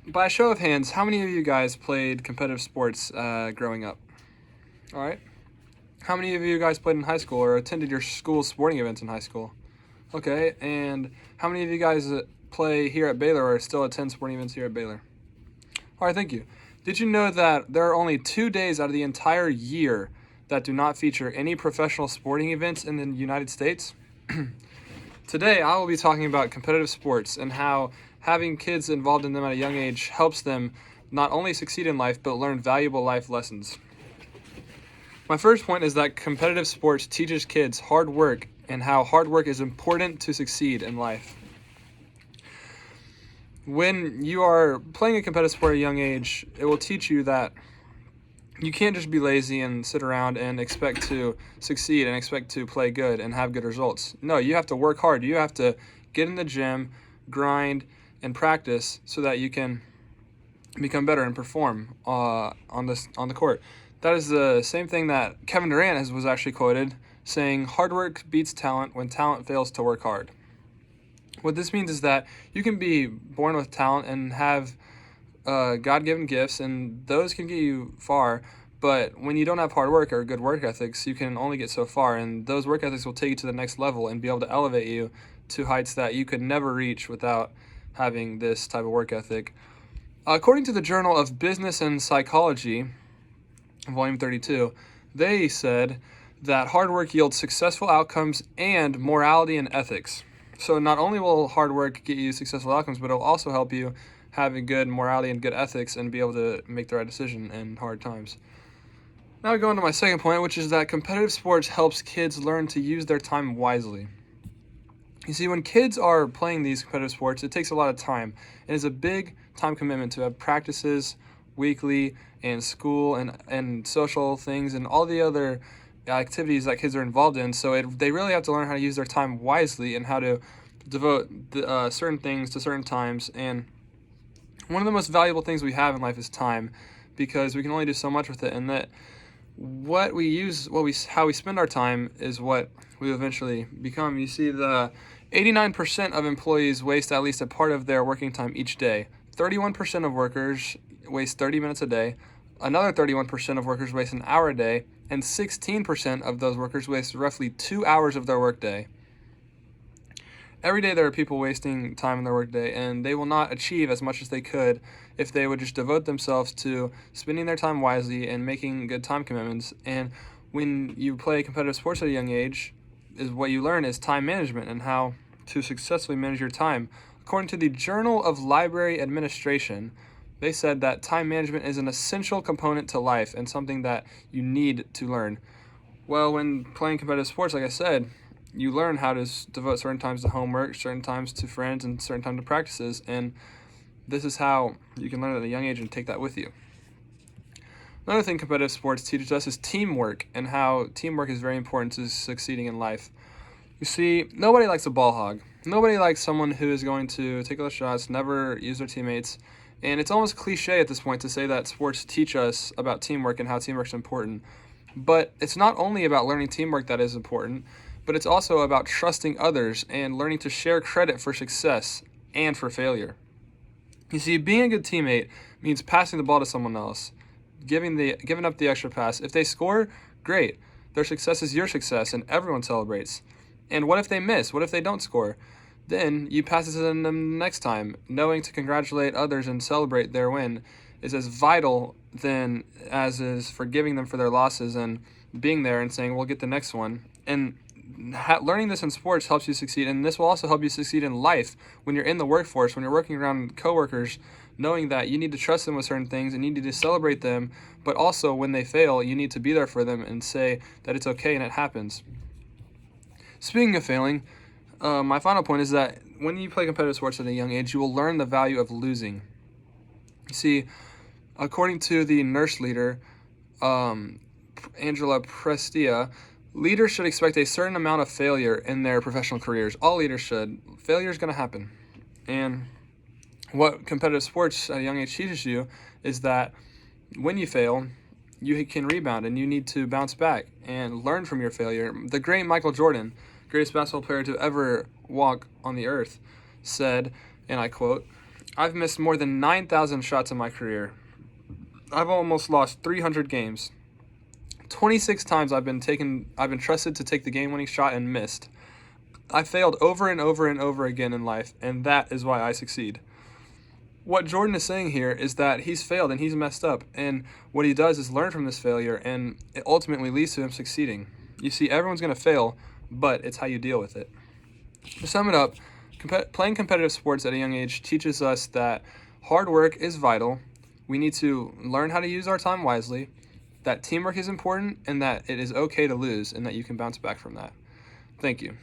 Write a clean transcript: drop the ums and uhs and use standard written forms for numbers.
By a show of hands, how many of you guys played competitive sports growing up? All right. How many of you guys played in high school or attended your school's sporting events in high school? Okay. And how many of you guys play here at Baylor or still attend sporting events here at Baylor? All right, thank you. Did you know that there are only 2 days out of the entire year that do not feature any professional sporting events in the United States? Today, I will be talking about competitive sports and how having kids involved in them at a young age helps them not only succeed in life, but learn valuable life lessons. My first point is that competitive sports teaches kids hard work and how hard work is important to succeed in life. When you are playing a competitive sport at a young age, it will teach you that you can't just be lazy and sit around and expect to succeed and expect to play good and have good results. No, you have to work hard. You have to get in the gym, grind, and practice so that you can become better and perform on the court. That is the same thing that Kevin Durant was actually quoted saying, "Hard work beats talent when talent fails to work hard." What this means is that you can be born with talent and have God-given gifts, and those can get you far. But when you don't have hard work or good work ethics, you can only get so far, and those work ethics will take you to the next level and be able to elevate you to heights that you could never reach without having this type of work ethic. According to the Journal of Business and Psychology, Volume 32, they said that hard work yields successful outcomes and morality and ethics. So not only will hard work get you successful outcomes, but it'll also help you have a good morality and good ethics and be able to make the right decision in hard times. Now we go into my second point, which is that competitive sports helps kids learn to use their time wisely. You see, when kids are playing these competitive sports, it takes a lot of time. It is a big time commitment to have practices weekly and school and social things and all the other activities that kids are involved in. So they really have to learn how to use their time wisely and how to devote certain things to certain times. And one of the most valuable things we have in life is time, because we can only do so much with it, and that how we spend our time is what we eventually become. You see, the 89% of employees waste at least a part of their working time each day. 31% of workers waste 30 minutes a day. Another 31% of workers waste an hour a day, and 16% of those workers waste roughly 2 hours of their workday. Every day there are people wasting time in their workday, and they will not achieve as much as they could if they would just devote themselves to spending their time wisely and making good time commitments. And when you play competitive sports at a young age, is what you learn is time management and how to successfully manage your time. According to the Journal of Library Administration, they said that time management is an essential component to life and something that you need to learn. Well, when playing competitive sports, like I said, you learn how to devote certain times to homework, certain times to friends, and certain time to practices. And this is how you can learn at a young age and take that with you. Another thing competitive sports teaches us is teamwork, and how teamwork is very important to succeeding in life. You see, nobody likes a ball hog. Nobody likes someone who is going to take all the shots, never use their teammates. And it's almost cliche at this point to say that sports teach us about teamwork and how teamwork is important. But it's not only about learning teamwork that is important, but it's also about trusting others and learning to share credit for success and for failure. You see, being a good teammate means passing the ball to someone else, giving up the extra pass. If they score, great. Their success is your success, and everyone celebrates. And what if they miss? What if they don't score? Then you pass it to them next time. Knowing to congratulate others and celebrate their win is as vital then as is forgiving them for their losses and being there and saying, we'll get the next one. And learning this in sports helps you succeed, and this will also help you succeed in life when you're in the workforce, when you're working around coworkers, knowing that you need to trust them with certain things and you need to celebrate them, but also when they fail, you need to be there for them and say that it's okay and it happens. Speaking of failing, my final point is that when you play competitive sports at a young age, you will learn the value of losing. You see, according to the nurse leader, Angela Prestia, leaders should expect a certain amount of failure in their professional careers. All leaders should. Failure is going to happen. And what competitive sports at a young age teaches you is that when you fail, you can rebound and you need to bounce back and learn from your failure. The great Michael Jordan, greatest basketball player to ever walk on the earth, said, and I quote, I've missed more than 9,000 shots in my career. I've almost lost 300 games. 26 times I've been trusted to take the game-winning shot and missed. I failed over and over and over again in life, and that is why I succeed. What Jordan is saying here is that he's failed and he's messed up, and what he does is learn from this failure, and it ultimately leads to him succeeding. You see, everyone's going to fail, but it's how you deal with it. To sum it up, playing competitive sports at a young age teaches us that hard work is vital, we need to learn how to use our time wisely, that teamwork is important, and that it is okay to lose, and that you can bounce back from that. Thank you.